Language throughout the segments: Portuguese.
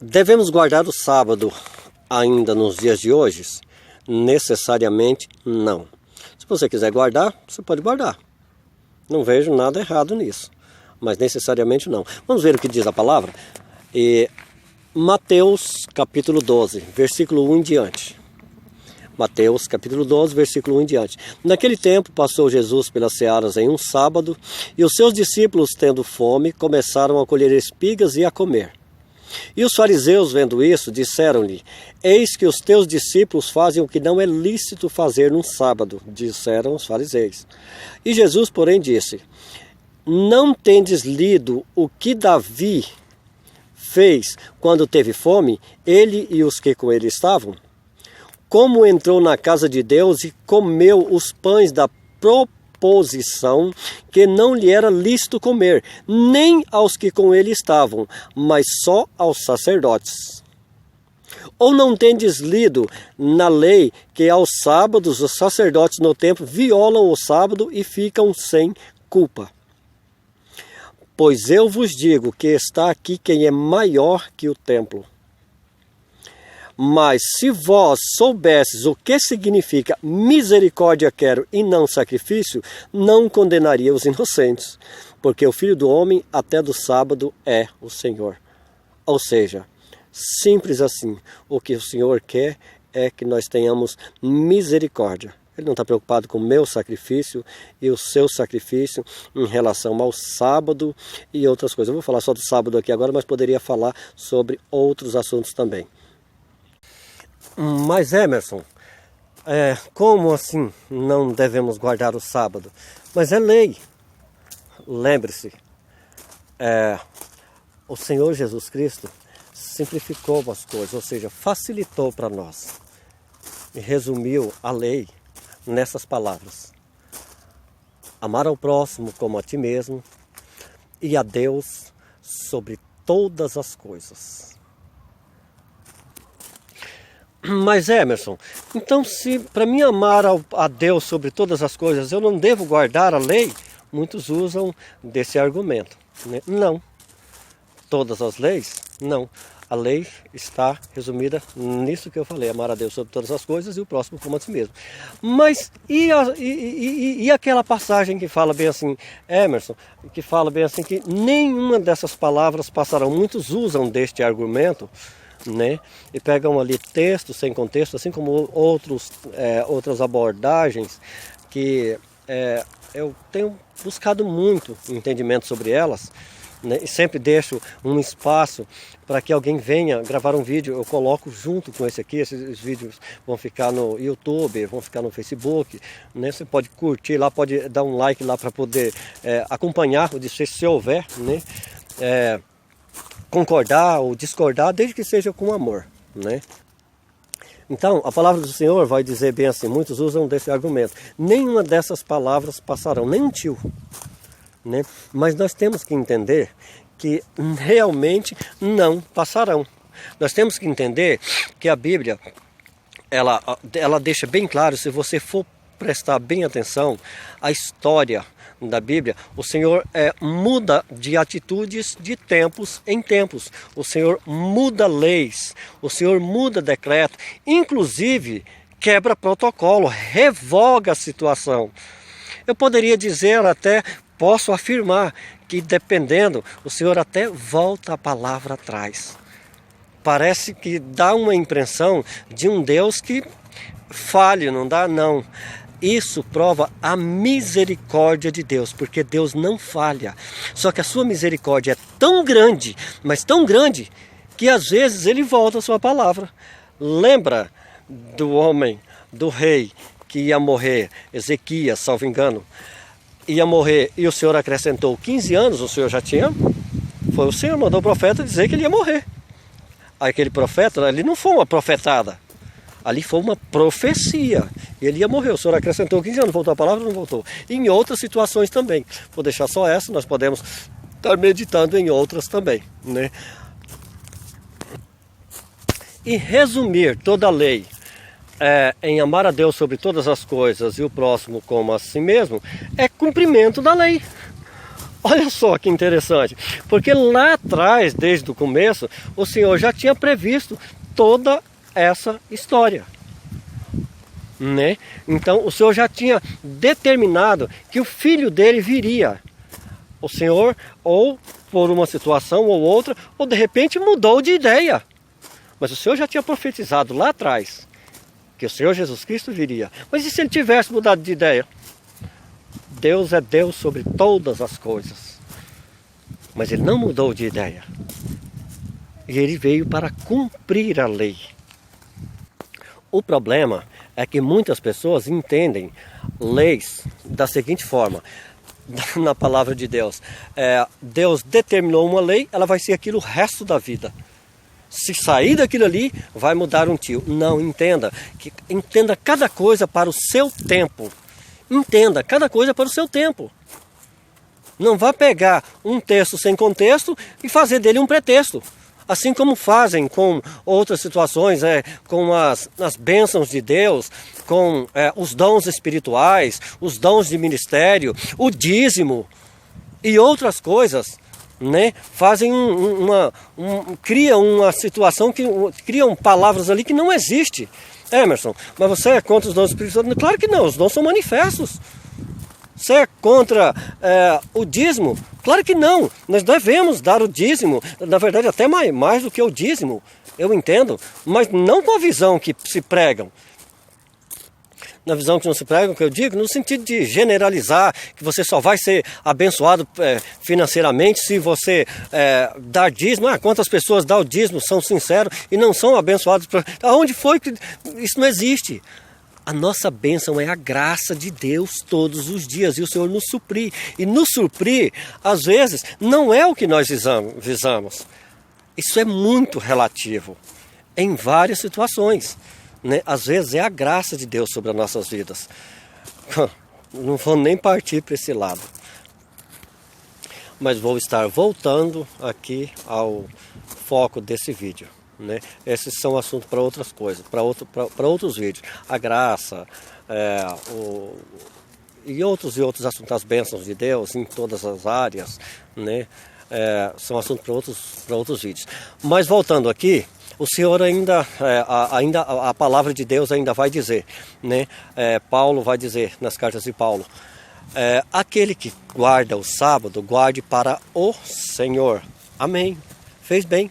Devemos guardar o sábado ainda nos dias de hoje? Necessariamente não. Se você quiser guardar, você pode guardar. Não vejo nada errado nisso, mas necessariamente não. Vamos ver o que diz a palavra? Mateus capítulo 12, versículo 1 em diante. Mateus capítulo 12, versículo 1 em diante. Naquele tempo passou Jesus pelas searas em um sábado, e os seus discípulos, tendo fome, começaram a colher espigas e a comer. E os fariseus, vendo isso, disseram-lhe: Eis que os teus discípulos fazem o que não é lícito fazer num sábado, disseram os fariseus. E Jesus, porém, disse: Não tendes lido o que Davi fez quando teve fome, ele e os que com ele estavam? Como entrou na casa de Deus e comeu os pães da proposição que não lhe era lícito comer, nem aos que com ele estavam, mas só aos sacerdotes. Ou não tendes lido na lei que aos sábados os sacerdotes no templo violam o sábado e ficam sem culpa? Pois eu vos digo que está aqui quem é maior que o templo. Mas se vós soubesses o que significa misericórdia quero e não sacrifício, não condenaria os inocentes, porque o Filho do Homem até do sábado é o Senhor. Ou seja, simples assim, o que o Senhor quer é que nós tenhamos misericórdia. Ele não está preocupado com o meu sacrifício e o seu sacrifício em relação ao sábado e outras coisas. Eu vou falar só do sábado aqui agora, mas poderia falar sobre outros assuntos também. Mas Emerson, como assim não devemos guardar o sábado? Mas é lei. Lembre-se, o Senhor Jesus Cristo simplificou as coisas, ou seja, facilitou para nós. E resumiu a lei nessas palavras: amar ao próximo como a ti mesmo e a Deus sobre todas as coisas. Mas Emerson, então se para mim amar a Deus sobre todas as coisas eu não devo guardar a lei? Muitos usam desse argumento, né? Não. Todas as leis? Não. A lei está resumida nisso que eu falei: amar a Deus sobre todas as coisas e o próximo como a si mesmo. Mas e aquela passagem que fala bem assim, Emerson, que fala bem assim que nenhuma dessas palavras passarão? Muitos usam deste argumento, né? E pegam ali texto sem contexto, assim como outras abordagens que eu tenho buscado muito entendimento sobre elas, né? E sempre deixo um espaço para que alguém venha gravar um vídeo. Eu coloco junto com esse aqui. Esses vídeos vão ficar no YouTube, vão ficar no Facebook, né? Você pode curtir lá, pode dar um like lá para poder acompanhar, se houver, né? Concordar ou discordar, desde que seja com amor, né? Então, a palavra do Senhor vai dizer bem assim, muitos usam desse argumento: nenhuma dessas palavras passarão, nem um tio, né? Mas nós temos que entender que realmente não passarão. Nós temos que entender que a Bíblia, ela deixa bem claro, se você for prestar bem atenção, a história da Bíblia, o Senhor muda de atitudes de tempos em tempos. O Senhor muda leis, o Senhor muda decreto, inclusive quebra protocolo, revoga a situação. Eu poderia dizer até, posso afirmar, que dependendo, o Senhor até volta a palavra atrás. Parece que dá uma impressão de um Deus que falhe, não dá? Não. Isso prova a misericórdia de Deus, porque Deus não falha. Só que a sua misericórdia é tão grande, mas tão grande, que às vezes ele volta a sua palavra. Lembra do homem, do rei que ia morrer, Ezequias, salvo engano, ia morrer e o Senhor acrescentou 15 anos, o Senhor já tinha? Foi o Senhor, mandou o profeta dizer que ele ia morrer. Aquele profeta, ali não foi uma profetada. Ali foi uma profecia. Ele ia morrer. O Senhor acrescentou 15 anos. Voltou a palavra ou não voltou? E em outras situações também. Vou deixar só essa. Nós podemos estar meditando em outras também, né? E resumir toda a lei em amar a Deus sobre todas as coisas e o próximo como a si mesmo é cumprimento da lei. Olha só que interessante, porque lá atrás, desde o começo, o Senhor já tinha previsto toda essa história, né? Então o Senhor já tinha determinado que o filho dele viria. O Senhor, ou por uma situação ou outra, ou de repente mudou de ideia, mas o Senhor já tinha profetizado lá atrás que o Senhor Jesus Cristo viria. Mas e se ele tivesse mudado de ideia? Deus é Deus sobre todas as coisas. Mas ele não mudou de ideia. E ele veio para cumprir a lei. O problema é que muitas pessoas entendem leis da seguinte forma. Na palavra de Deus. Deus determinou uma lei, ela vai ser aquilo o resto da vida. Se sair daquilo ali, vai mudar um tio. Não, entenda cada coisa para o seu tempo. Entenda cada coisa para o seu tempo. Não vá pegar um texto sem contexto e fazer dele um pretexto. Assim como fazem com outras situações, com as bênçãos de Deus, com os dons espirituais, os dons de ministério, o dízimo e outras coisas, né? Fazem criam uma situação, criam palavras ali que não existe. Emerson, mas você é contra os dons espirituais? Claro que não, os dons são manifestos. Você é contra o dízimo? Claro que não, nós devemos dar o dízimo, na verdade até mais do que o dízimo, eu entendo, mas não com a visão que se pregam. Na visão que não se pregam, que eu digo, no sentido de generalizar, que você só vai ser abençoado financeiramente se você dar dízimo. Quantas pessoas dão o dízimo, são sinceros e não são abençoados? Aonde foi que isso não existe? A nossa bênção é a graça de Deus todos os dias e o Senhor nos suprir. E nos suprir, às vezes, não é o que nós visamos. Isso é muito relativo em várias situações, né? Às vezes é a graça de Deus sobre as nossas vidas. Não vou nem partir para esse lado. Mas vou estar voltando aqui ao foco desse vídeo, né? Esses são assuntos para outras coisas, para outros vídeos. A graça, e outros assuntos, as bênçãos de Deus em todas as áreas, né? São assuntos para outros vídeos. Mas voltando aqui, o Senhor ainda a palavra de Deus ainda vai dizer, né? Paulo vai dizer nas cartas de Paulo, aquele que guarda o sábado, guarde para o Senhor. Amém. Fez bem.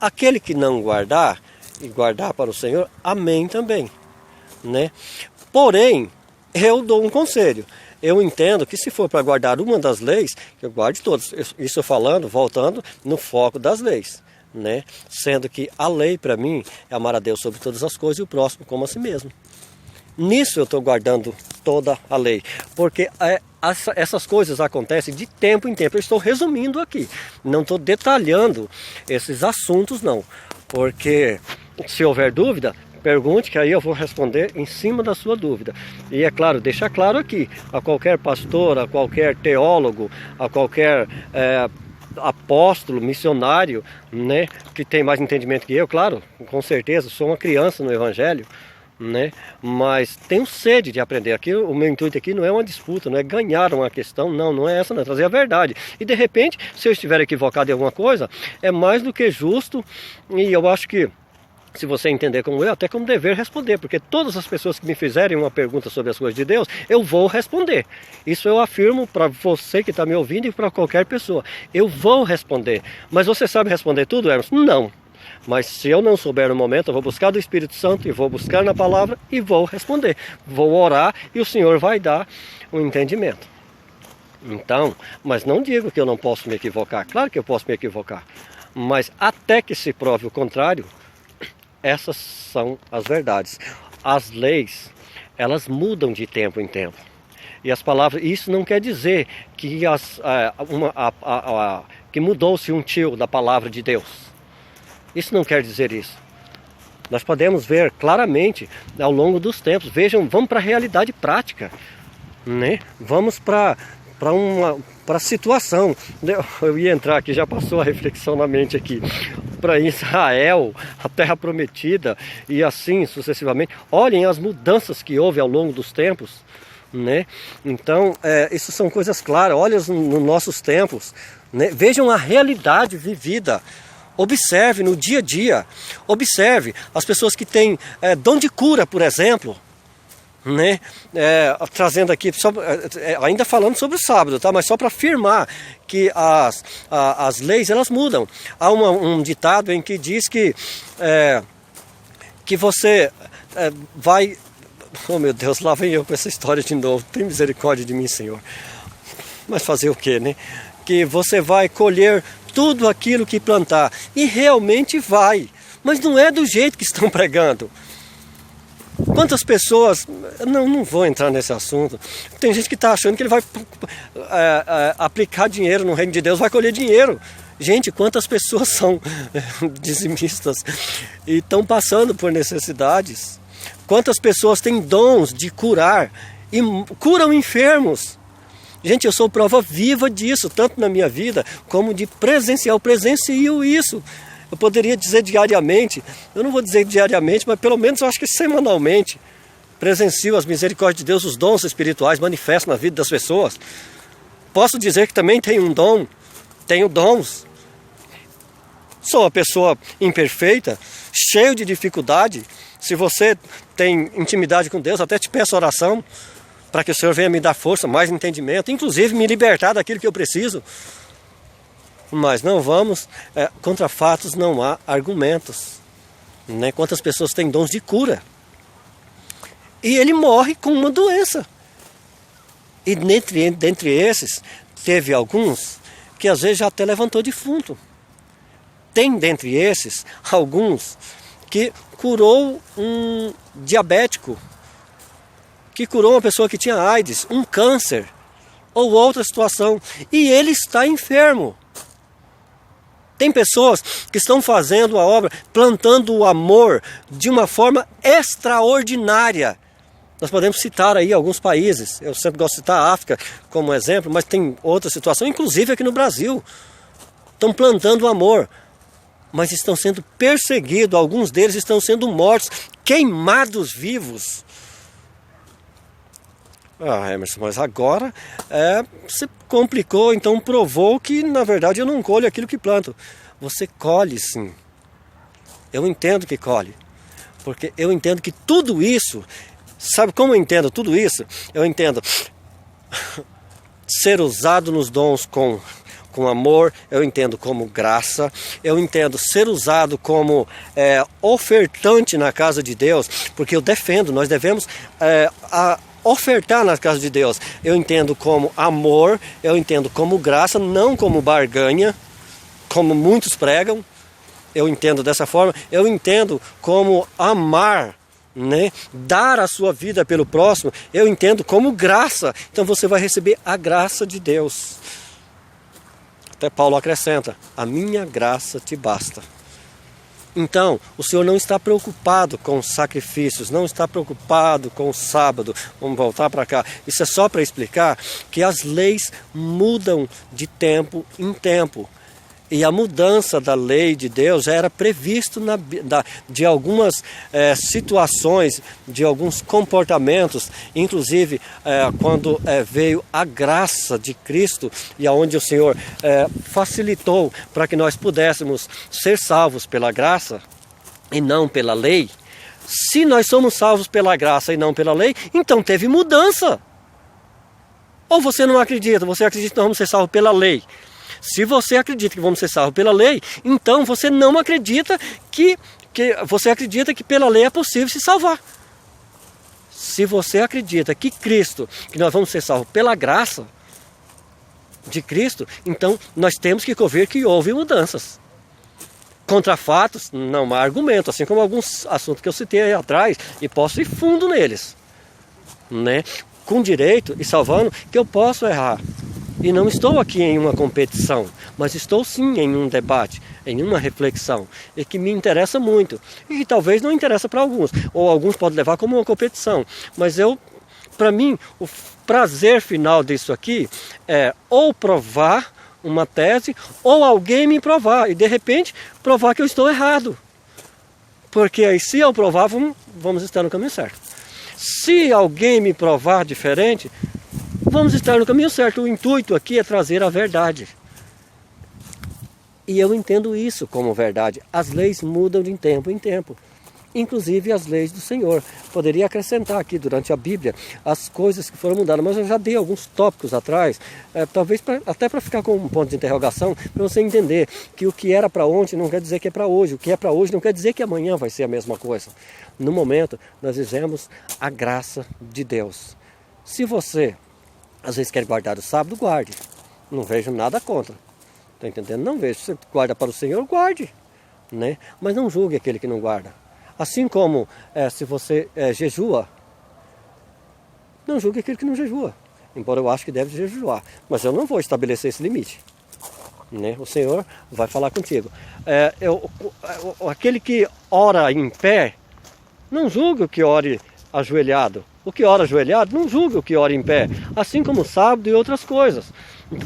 Aquele que não guardar, e guardar para o Senhor, amém também, né? Porém, eu dou um conselho. Eu entendo que se for para guardar uma das leis, que eu guarde todas. Isso voltando no foco das leis, né? Sendo que a lei para mim é amar a Deus sobre todas as coisas e o próximo como a si mesmo. Nisso eu estou guardando toda a lei, porque essas coisas acontecem de tempo em tempo. Eu estou resumindo aqui, não estou detalhando esses assuntos não, porque se houver dúvida, pergunte que aí eu vou responder em cima da sua dúvida. E é claro, deixar claro aqui, a qualquer pastor, a qualquer teólogo, a qualquer apóstolo, missionário, né, que tem mais entendimento que eu, claro, com certeza, sou uma criança no Evangelho, né? Mas tenho sede de aprender. Aqui o meu intuito aqui não é uma disputa, não é ganhar uma questão, não é essa, não é trazer a verdade. E de repente, se eu estiver equivocado em alguma coisa, é mais do que justo, e eu acho que se você entender como eu, até como dever responder, porque todas as pessoas que me fizerem uma pergunta sobre as coisas de Deus, eu vou responder. Isso eu afirmo para você que está me ouvindo e para qualquer pessoa. Eu vou responder. Mas você sabe responder tudo, Emerson? Não. Mas se eu não souber no momento, eu vou buscar do Espírito Santo e vou buscar na palavra e vou responder. Vou orar e o Senhor vai dar o entendimento. Então, mas não digo que eu não posso me equivocar. Claro que eu posso me equivocar. Mas até que se prove o contrário, essas são as verdades. As leis, elas mudam de tempo em tempo. E as palavras, isso não quer dizer que, que mudou-se um tio da palavra de Deus. Isso não quer dizer isso. Nós podemos ver claramente ao longo dos tempos. Vejam, vamos para a realidade prática, né? Vamos para a situação. Eu ia entrar aqui, já passou a reflexão na mente aqui. Para Israel, a terra prometida e assim sucessivamente. Olhem as mudanças que houve ao longo dos tempos, né? Então, isso são coisas claras. Olha nos nossos tempos, né? Vejam a realidade vivida. Observe no dia a dia. Observe as pessoas que têm dom de cura, por exemplo, né? Trazendo aqui, ainda falando sobre o sábado, tá? Mas só para afirmar que as leis, elas mudam. Há um ditado em que diz que você vai... Oh meu Deus, lá vem eu com essa história de novo. Tem misericórdia de mim, Senhor. Mas fazer o quê, né? Que você vai colher tudo aquilo que plantar. E realmente vai. Mas não é do jeito que estão pregando. Quantas pessoas... Não vou entrar nesse assunto. Tem gente que está achando que ele vai aplicar dinheiro no reino de Deus, vai colher dinheiro. Gente, quantas pessoas são dizimistas e estão passando por necessidades? Quantas pessoas têm dons de curar e curam enfermos? Gente, eu sou prova viva disso, tanto na minha vida como de presencial. Eu presencio isso. Eu poderia dizer diariamente, eu não vou dizer diariamente, mas pelo menos eu acho que semanalmente presencio as misericórdias de Deus, os dons espirituais manifestam na vida das pessoas. Posso dizer que também tenho um dom, tenho dons. Sou uma pessoa imperfeita, cheio de dificuldade. Se você tem intimidade com Deus, até te peço oração para que o Senhor venha me dar força, mais entendimento, inclusive me libertar daquilo que eu preciso. Mas não vamos, contra fatos não há argumentos, né? Quantas pessoas têm dons de cura e ele morre com uma doença. E dentre esses, teve alguns que às vezes já até levantou defunto. Tem dentre esses alguns que curou um diabético, que curou uma pessoa que tinha AIDS, um câncer ou outra situação, e ele está enfermo. Tem pessoas que estão fazendo a obra, plantando o amor de uma forma extraordinária. Nós podemos citar aí alguns países, eu sempre gosto de citar a África como exemplo, mas tem outra situação, inclusive aqui no Brasil. Estão plantando o amor, mas estão sendo perseguidos, alguns deles estão sendo mortos, queimados vivos. Emerson, mas agora se complicou, então provou que na verdade eu não colho aquilo que planto. Você colhe sim. Eu entendo que colhe, porque eu entendo que tudo isso, sabe como eu entendo tudo isso? Eu entendo ser usado nos dons com amor, eu entendo como graça, eu entendo ser usado como ofertante na casa de Deus, porque eu defendo, nós devemos ofertar na casa de Deus. Eu entendo como amor, eu entendo como graça, não como barganha, como muitos pregam. Eu entendo dessa forma, eu entendo como amar, né? Dar a sua vida pelo próximo, eu entendo como graça. Então você vai receber a graça de Deus. Até Paulo acrescenta, a minha graça te basta. Então, o Senhor não está preocupado com os sacrifícios, não está preocupado com o sábado. Vamos voltar para cá. Isso é só para explicar que as leis mudam de tempo em tempo. E a mudança da lei de Deus já era previsto de algumas situações, de alguns comportamentos, inclusive quando veio a graça de Cristo e aonde o Senhor facilitou para que nós pudéssemos ser salvos pela graça e não pela lei. Se nós somos salvos pela graça e não pela lei, então teve mudança. Ou você não acredita, você acredita que nós vamos ser salvos pela lei. Se você acredita que vamos ser salvos pela lei, então você não acredita que você acredita que pela lei é possível se salvar. Se você acredita que nós vamos ser salvos pela graça de Cristo, então nós temos que convir que houve mudanças. Contra fatos, não há argumento, assim como alguns assuntos que eu citei aí atrás, e posso ir fundo neles, né? Com direito e salvando que eu posso errar. E não estou aqui em uma competição, mas estou sim em um debate, em uma reflexão, e que me interessa muito, e que talvez não interessa para alguns, ou alguns podem levar como uma competição. Mas para mim, o prazer final disso aqui é ou provar uma tese, ou alguém me provar, e de repente provar que eu estou errado. Porque aí se eu provar, vamos estar no caminho certo. Se alguém me provar diferente, vamos estar no caminho certo. O intuito aqui é trazer a verdade. E eu entendo isso como verdade. As leis mudam de tempo em tempo. Inclusive as leis do Senhor. Poderia acrescentar aqui durante a Bíblia as coisas que foram mudadas, mas eu já dei alguns tópicos atrás, talvez até para ficar com um ponto de interrogação, para você entender que o que era para ontem não quer dizer que é para hoje, o que é para hoje não quer dizer que amanhã vai ser a mesma coisa. No momento, nós vivemos a graça de Deus. Se você, às vezes, quer guardar o sábado, guarde. Não vejo nada contra. Está entendendo? Não vejo. Se você guarda para o Senhor, guarde. Né? Mas não julgue aquele que não guarda. Assim como se você jejua, não julgue aquele que não jejua. Embora eu acho que deve jejuar. Mas eu não vou estabelecer esse limite. Né? O Senhor vai falar contigo. Aquele que ora em pé, não julgue o que ore ajoelhado. O que ora ajoelhado, não julgue o que ora em pé. Assim como o sábado e outras coisas.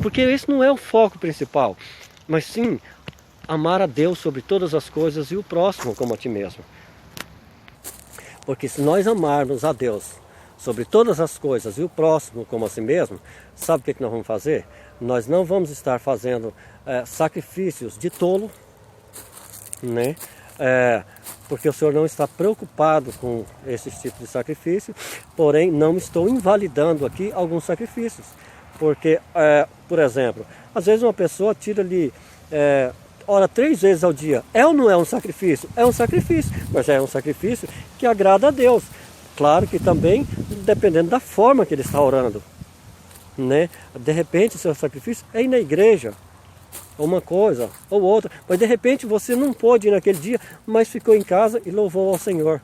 Porque esse não é o foco principal. Mas sim, amar a Deus sobre todas as coisas e o próximo como a ti mesmo. Porque se nós amarmos a Deus sobre todas as coisas e o próximo como a si mesmo, sabe o que nós vamos fazer? Nós não vamos estar fazendo sacrifícios de tolo, né? Porque o Senhor não está preocupado com esse tipo de sacrifício, porém não estou invalidando aqui alguns sacrifícios. Porque, por exemplo, às vezes uma pessoa tira ali... ora 3 vezes ao dia, é ou não é um sacrifício? É um sacrifício, mas é um sacrifício que agrada a Deus. Claro que também, dependendo da forma que ele está orando, né? De repente o seu sacrifício é ir na igreja, uma coisa ou outra, mas de repente você não pôde ir naquele dia, mas ficou em casa e louvou ao Senhor.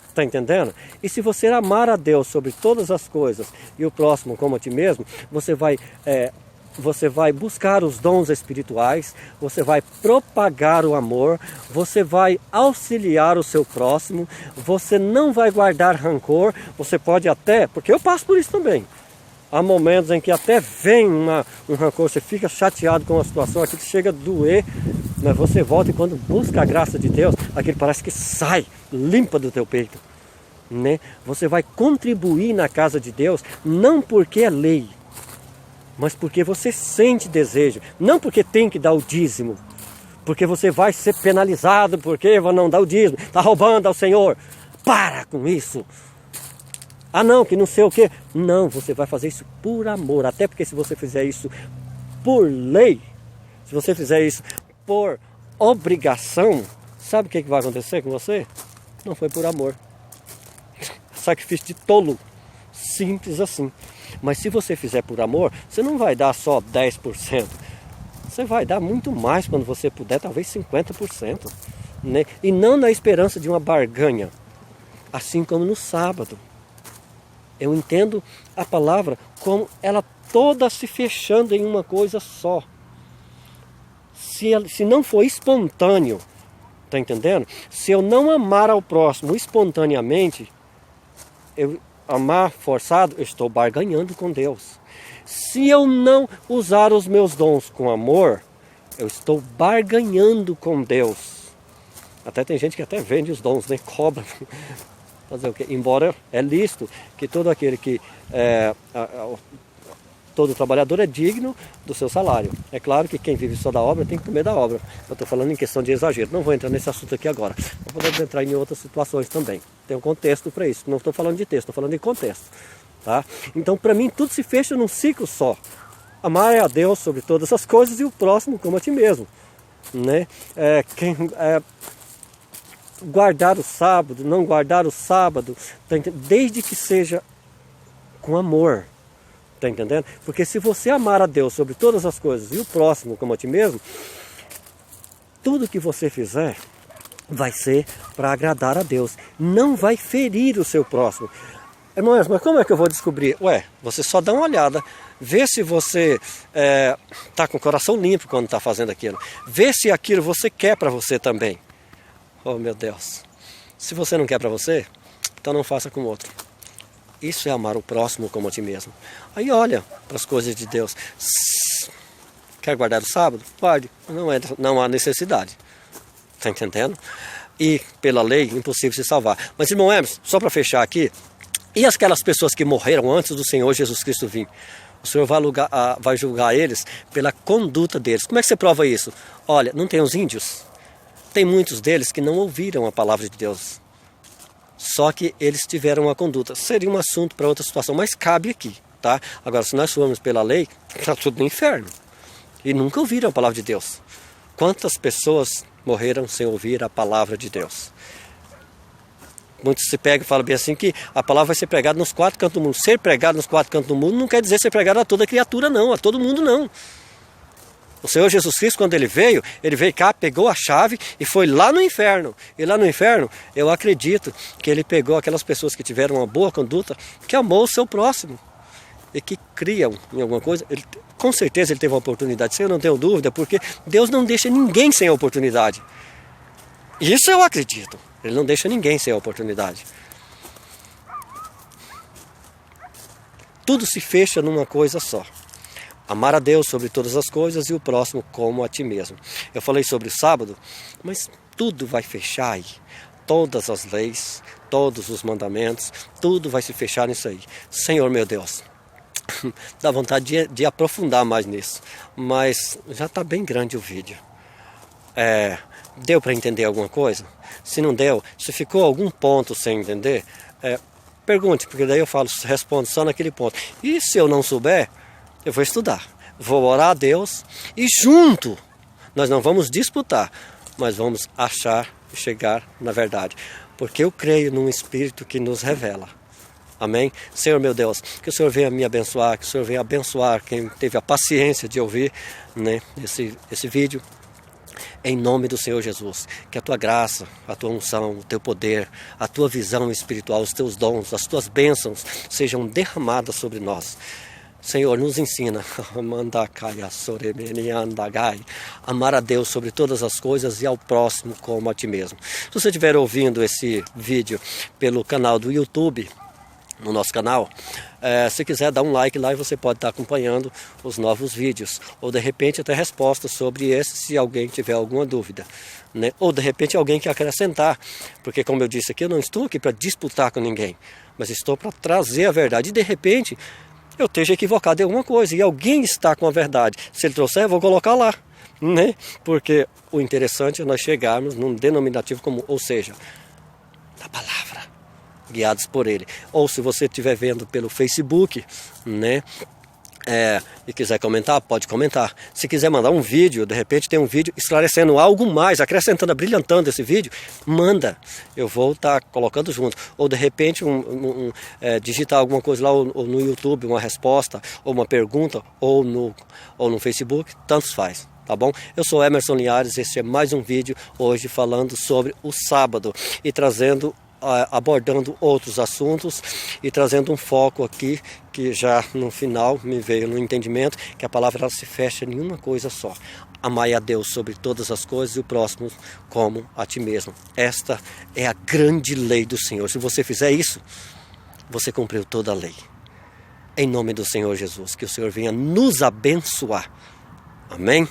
Está entendendo? E se você amar a Deus sobre todas as coisas e o próximo como a ti mesmo, você vai buscar os dons espirituais, você vai propagar o amor, você vai auxiliar o seu próximo, você não vai guardar rancor, você pode até, porque eu passo por isso também. Há momentos em que até vem um rancor, você fica chateado com a situação, aquilo chega a doer, mas você volta e quando busca a graça de Deus, aquilo parece que sai, limpa do teu peito. Né? Você vai contribuir na casa de Deus, não porque é lei, mas porque você sente desejo, não porque tem que dar o dízimo, porque você vai ser penalizado porque vai não dar o dízimo, está roubando ao Senhor. Para com isso. Ah não, que não sei o que. Não, você vai fazer isso por amor, até porque se você fizer isso por lei, se você fizer isso por obrigação, sabe o que vai acontecer com você? Não foi por amor. Sacrifício de tolo, simples assim. Mas se você fizer por amor, você não vai dar só 10%. Você vai dar muito mais quando você puder, talvez 50%. Né? E não na esperança de uma barganha. Assim como no sábado. Eu entendo a palavra como ela toda se fechando em uma coisa só. Se não for espontâneo, tá entendendo? Se eu não amar ao próximo espontaneamente, amar forçado, eu estou barganhando com Deus. Se eu não usar os meus dons com amor, eu estou barganhando com Deus. Até tem gente que até vende os dons, né? Cobra. Fazer o quê? Embora é lícito que todo aquele que todo trabalhador é digno do seu salário. É claro que quem vive só da obra tem que comer da obra. Eu estou falando em questão de exagero. Não vou entrar nesse assunto aqui agora. Podemos entrar em outras situações também. Tem um contexto para isso. Não estou falando de texto, estou falando de contexto. Tá? Então, para mim, tudo se fecha num ciclo só. Amar a Deus sobre todas as coisas e o próximo como a ti mesmo. Né? Guardar o sábado, não guardar o sábado, desde que seja com amor. Está entendendo? Porque se você amar a Deus sobre todas as coisas e o próximo como a ti mesmo, tudo que você fizer vai ser para agradar a Deus. Não vai ferir o seu próximo. Irmãos, mas como é que eu vou descobrir? Você só dá uma olhada, vê se você está com o coração limpo quando está fazendo aquilo. Vê se aquilo você quer para você também. Oh meu Deus. Se você não quer para você, então não faça com o outro. Isso é amar o próximo como a ti mesmo. Aí olha para as coisas de Deus. Quer guardar o sábado? Guarde. Não há necessidade. Está entendendo? e pela lei, impossível se salvar. Mas, irmão Emerson, só para fechar aqui, e aquelas pessoas que morreram antes do Senhor Jesus Cristo vir? O Senhor vai julgar eles pela conduta deles. Como é que você prova isso? Olha, não tem os índios? Tem muitos deles que não ouviram a palavra de Deus. Só que eles tiveram uma conduta. Seria um assunto para outra situação, mas cabe aqui, tá? Agora, se nós formos pela lei, está tudo no inferno. E nunca ouviram a palavra de Deus. Quantas pessoas morreram sem ouvir a palavra de Deus? Muitos se pegam e falam bem assim que a palavra vai ser pregada nos 4 cantos do mundo. Ser pregado nos 4 cantos do mundo não quer dizer ser pregado a toda criatura não, a todo mundo não. O Senhor Jesus Cristo, quando ele veio cá, pegou a chave e foi lá no inferno. E lá no inferno, eu acredito que ele pegou aquelas pessoas que tiveram uma boa conduta, que amou o seu próximo e que criam em alguma coisa. Com certeza ele teve uma oportunidade, isso eu não tenho dúvida, porque Deus não deixa ninguém sem a oportunidade. Isso eu acredito. Ele não deixa ninguém sem a oportunidade. Tudo se fecha numa coisa só. Amar a Deus sobre todas as coisas e o próximo como a ti mesmo. Eu falei sobre o sábado, mas tudo vai fechar aí. Todas as leis, todos os mandamentos, tudo vai se fechar nisso aí. Senhor meu Deus, dá vontade de aprofundar mais nisso. Mas já está bem grande o vídeo. Deu para entender alguma coisa? Se não deu, se ficou algum ponto sem entender, pergunte, porque daí eu respondo só naquele ponto. E se eu não souber, eu vou estudar, vou orar a Deus e junto, nós não vamos disputar, mas vamos achar e chegar na verdade. Porque eu creio num Espírito que nos revela. Amém? Senhor meu Deus, que o Senhor venha me abençoar, que o Senhor venha abençoar quem teve a paciência de ouvir, né, esse vídeo. Em nome do Senhor Jesus, que a tua graça, a tua unção, o teu poder, a tua visão espiritual, os teus dons, as tuas bênçãos sejam derramadas sobre nós. Senhor, nos ensina amar a Deus sobre todas as coisas e ao próximo como a ti mesmo. Se você estiver ouvindo esse vídeo pelo canal do YouTube, no nosso canal, se quiser dar um like lá e você pode estar acompanhando os novos vídeos, ou de repente até respostas sobre esse, se alguém tiver alguma dúvida, né? Ou de repente alguém quer acrescentar, porque como eu disse aqui, eu não estou aqui para disputar com ninguém, mas estou para trazer a verdade, e de repente eu esteja equivocado em alguma coisa, e alguém está com a verdade. Se ele trouxer, eu vou colocar lá, né? Porque o interessante é nós chegarmos num denominativo comum, ou seja, na palavra, guiados por ele. Ou se você estiver vendo pelo Facebook, né, e quiser comentar, pode comentar. Se quiser mandar um vídeo, de repente tem um vídeo esclarecendo algo mais, acrescentando, abrilhantando esse vídeo, manda, eu vou estar colocando junto. Ou de repente digitar alguma coisa lá, ou no YouTube, uma resposta, ou uma pergunta, ou no Facebook, tanto faz. Tá bom? Eu sou Emerson Linhares, esse é mais um vídeo hoje falando sobre o sábado e abordando outros assuntos e trazendo um foco aqui que já no final me veio no entendimento que a palavra ela se fecha em uma coisa só: amai a Deus sobre todas as coisas e o próximo como a ti mesmo. Esta é a grande lei do Senhor. Se você fizer isso, você cumpriu toda a lei. Em nome do Senhor Jesus, que o Senhor venha nos abençoar. Amém?